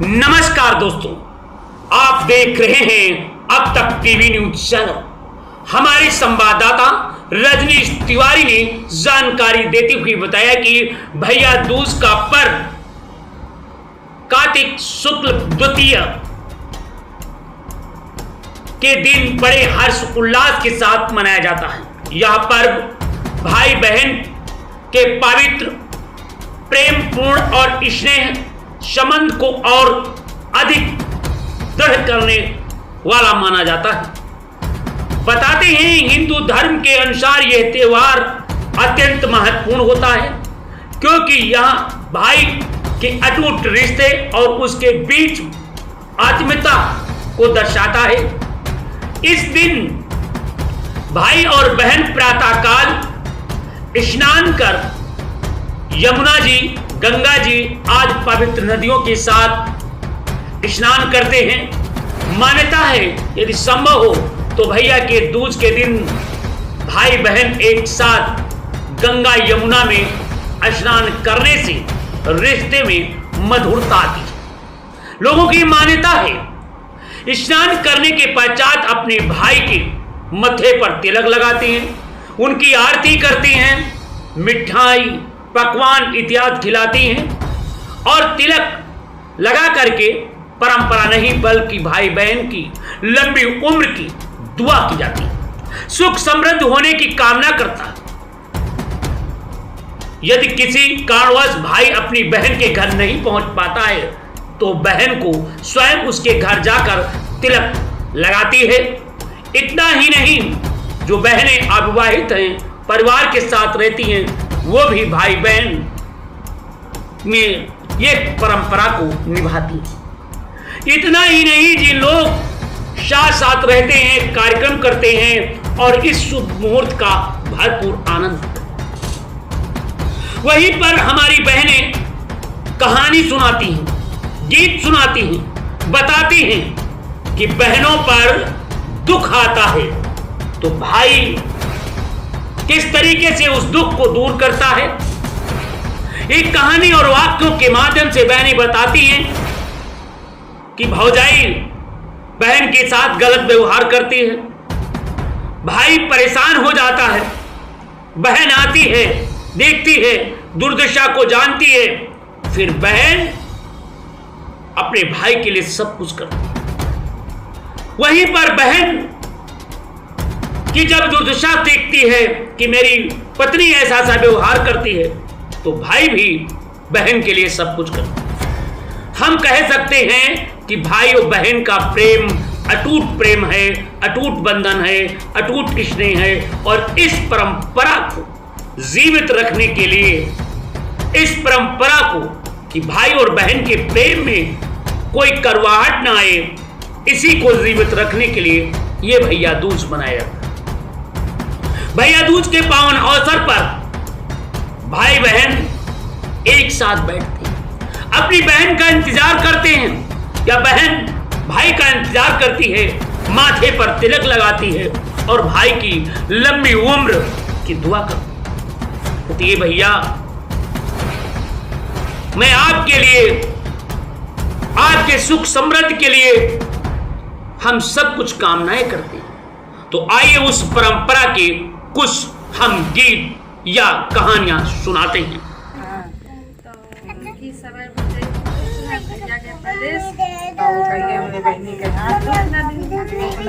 नमस्कार दोस्तों, आप देख रहे हैं अब तक टीवी न्यूज चैनल। हमारे संवाददाता रजनीश तिवारी ने जानकारी देते हुए बताया कि भैया दूज का पर्व कार्तिक शुक्ल द्वितीय के दिन बड़े हर्ष उल्लास के साथ मनाया जाता है। यह पर्व भाई बहन के पवित्र प्रेमपूर्ण और स्नेह संबंध को और अधिक दृढ़ करने वाला माना जाता है। बताते हैं, हिंदू धर्म के अनुसार यह त्योहार अत्यंत महत्वपूर्ण होता है क्योंकि यह भाई के अटूट रिश्ते और उसके बीच आत्मीयता को दर्शाता है। इस दिन भाई और बहन प्रातःकाल स्नान कर यमुना जी, गंगा जी आज पवित्र नदियों के साथ स्नान करते हैं। मान्यता है यदि संभव हो तो भैया के दूज के दिन भाई बहन एक साथ गंगा यमुना में स्नान करने से रिश्ते में मधुरता आती है। लोगों की मान्यता है स्नान करने के पश्चात अपने भाई के मत्थे पर तिलक लगाते हैं, उनकी आरती करते हैं, मिठाई पकवान इत्यादि खिलाती हैं और तिलक लगा करके परंपरा नहीं बल्कि भाई बहन की लंबी उम्र की दुआ की जाती है, सुख समृद्ध होने की कामना करता है। यदि किसी कारणवश भाई अपनी बहन के घर नहीं पहुंच पाता है तो बहन को स्वयं उसके घर जाकर तिलक लगाती है। इतना ही नहीं, जो बहनें अविवाहित हैं, परिवार के साथ रहती हैं, वो भी भाई बहन में ये परंपरा को निभाती है। इतना ही नहीं, जिन लोग साथ साथ रहते हैं, कार्यक्रम करते हैं और इस शुभ मुहूर्त का भरपूर आनंद, वहीं पर हमारी बहनें कहानी सुनाती हैं, गीत सुनाती हैं, बताती हैं कि बहनों पर दुख आता है तो भाई किस तरीके से उस दुख को दूर करता है। एक कहानी और वाक्यों के माध्यम से बहनें बताती हैं कि भौजाई बहन के साथ गलत व्यवहार करती है, भाई परेशान हो जाता है, बहन आती है, देखती है, दुर्दशा को जानती है, फिर बहन अपने भाई के लिए सब कुछ करती है। वहीं पर बहन कि जब दुर्दशा देखती है कि मेरी पत्नी ऐसा व्यवहार करती है तो भाई भी बहन के लिए सब कुछ करता है। हम कह सकते हैं कि भाई और बहन का प्रेम अटूट प्रेम है, अटूट बंधन है, अटूट स्नेह है और इस परंपरा को जीवित रखने के लिए, इस परंपरा को कि भाई और बहन के प्रेम में कोई करवाहट ना आए, इसी को जीवित रखने के लिए ये भैया दूज मनाया जाता है। भैया दूज के पावन अवसर पर भाई बहन एक साथ बैठते हैं, अपनी बहन का इंतजार करते हैं या बहन भाई का इंतजार करती है, माथे पर तिलक लगाती है और भाई की लंबी उम्र की दुआ करती है। तो ये भैया मैं आपके लिए, आपके सुख समृद्धि के लिए हम सब कुछ कामनाएं करते हैं। तो आइए उस परंपरा के कुछ हम गीत या कहानियां सुनाते हैं।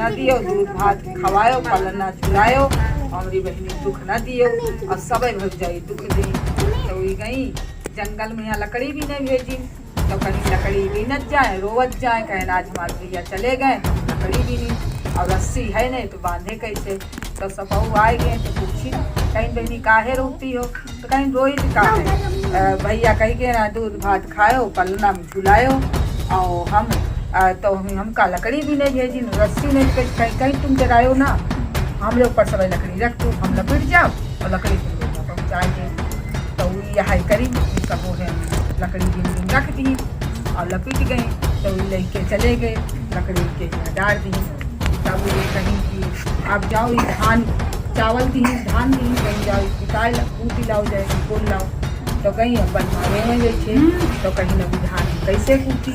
दियो दूध भात खवायो, पलना चुरायो, हमारी बहनी दुख न दियो और सब भग जाई दुख दी। तो गई जंगल में यहाँ लकड़ी भी नहीं भेजी तो कहीं लकड़ी भी न जाए, रोवत जाए, कहें आज हमारे भैया चले गए, लकड़ी भी नहीं और रस्सी है नहीं तो बांधे कैसे। तो सपहू आए गए तो पूछी कहीं बहनी काहे रोती हो, तो कहीं रोई का है भैया कही के ना दूध भात खायो, पलना में झुलायो और हम तो हमका लकड़ी भी नहीं भेजी, रस्सी नहीं, कहीं कहीं तुम जगायो ना, हम लोग पर सब लकड़ी रख दो, हम लपेट जाओ और लकड़ी पहुँचाएंगे। तो यह करी सब वो है लकड़ी दिन रख दी और लपेट गए। तो लेके चले गए, लकड़ी के डाल दी। तब कहीं की आप जाओ धान चावल दी, धान दी, कहीं जाओ निकाल कूटी लाओ, जाए बोल लाओ। तो कहीं अपन मारे में बैठे तो कहीं न धान कैसे कूटी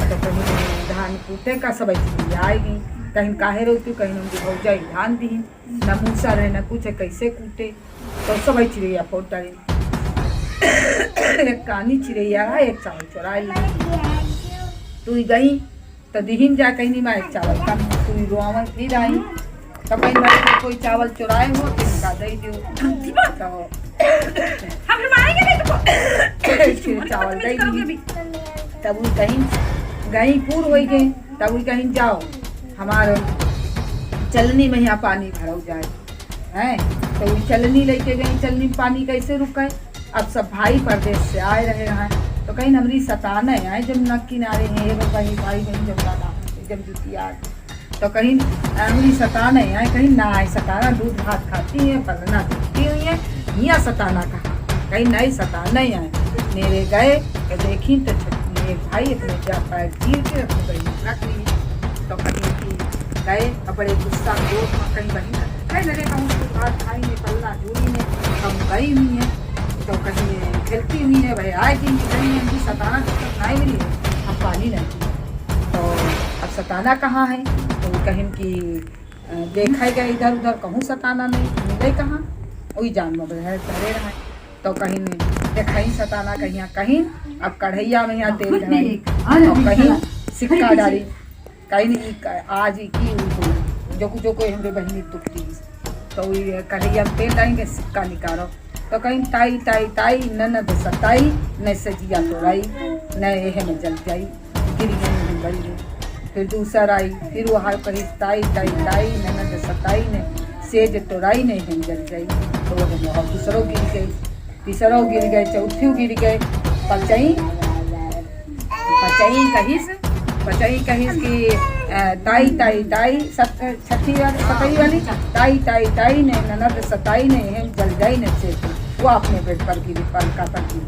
तो कहीं धान कूटे का सब ऐसी आएगी, कहीं काहे रोती, कहीं उनकी भौजाई धान दी न मूसा रहे न कुछ कैसे कूटे, तो सब चिड़ैया फोड़ डाली। एक कानी चिड़ैया है, एक चावल चुरा ली। तू गई तो दिहिन जा कहीं नहीं मारे चावल कम, तू रोआवन फिर आई तो कहीं मारे कोई चावल चुराए हो तो इनका दे दो, तो हम मारेंगे नहीं तो चावल दे दी। तब वो कहीं गई पूर हो गई, तब वो कहीं जाओ हमारे चलनी में यहाँ पानी भरो जाए हैं, तो वो चलनी लेके गई, चलनी में पानी कैसे रुके। अब सब भाई परदेश से आए रहे हैं, तो कहीं हमारी सताना आए जमुना किनारे हैं, एगो कहीं भाई बहन जमुना जब जुतिया, तो कहीं हमारी सताना आए, कहीं ना आए सताना, दूध भात खाती है, पलना देखती हुई है, यहाँ सताना कहा, कहीं नहीं सताना आए। मेरे गए तो देखी तो एक भाई अपने जा पैर चीर के अपने बहन रख ली, तो कहीं की गए और बड़े गुस्सा गोद में कहीं बहन कहीं लगे कहूँ भात खाई ने पलना जूरी ने हम गई हुई है, तो कहीं खेलती हुई है, भाई आए दिन कहीं उनकी सताना नहीं मिली है, हम पानी नहीं पिए। तो अब सताना कहाँ है, तो कहीं की देखा गया इधर उधर, कहूँ सताना नहीं मिले, कहाँ वही जान में बहे धरे रहा, तो कहीं देखाई सताना कहीं कहीं। अब कढ़ैया में यहाँ तेल डाली, तो कहीं सिक्का डाली, कहीं आज की जो कोई हमारे बहनी दुखती, तो कढ़ैया में तेल डालेंगे, सिक्का निकालो, तो कहीं ताई ताई ताई ननद सताई, न सजिया तोड़ाई, न यह में जल जाई, गिरी गई बड़ी। फिर दूसरा आई, फिर वहाँ कहीं ताई ताई ताई ननद सताई ने सेज तोड़ाई, नहीं हम जल जाई, तो वह और दूसरों गिर गई, तीसरों गिर गए, चौथियों गिर गए, पचई कहीं की ताई ताई ताई छठी वाली सताई वाली ताई ताई ताई ने ननद सताई ने हम जल जाई न से, वो अपने बेड पर गिरी, पलका पर गिरी।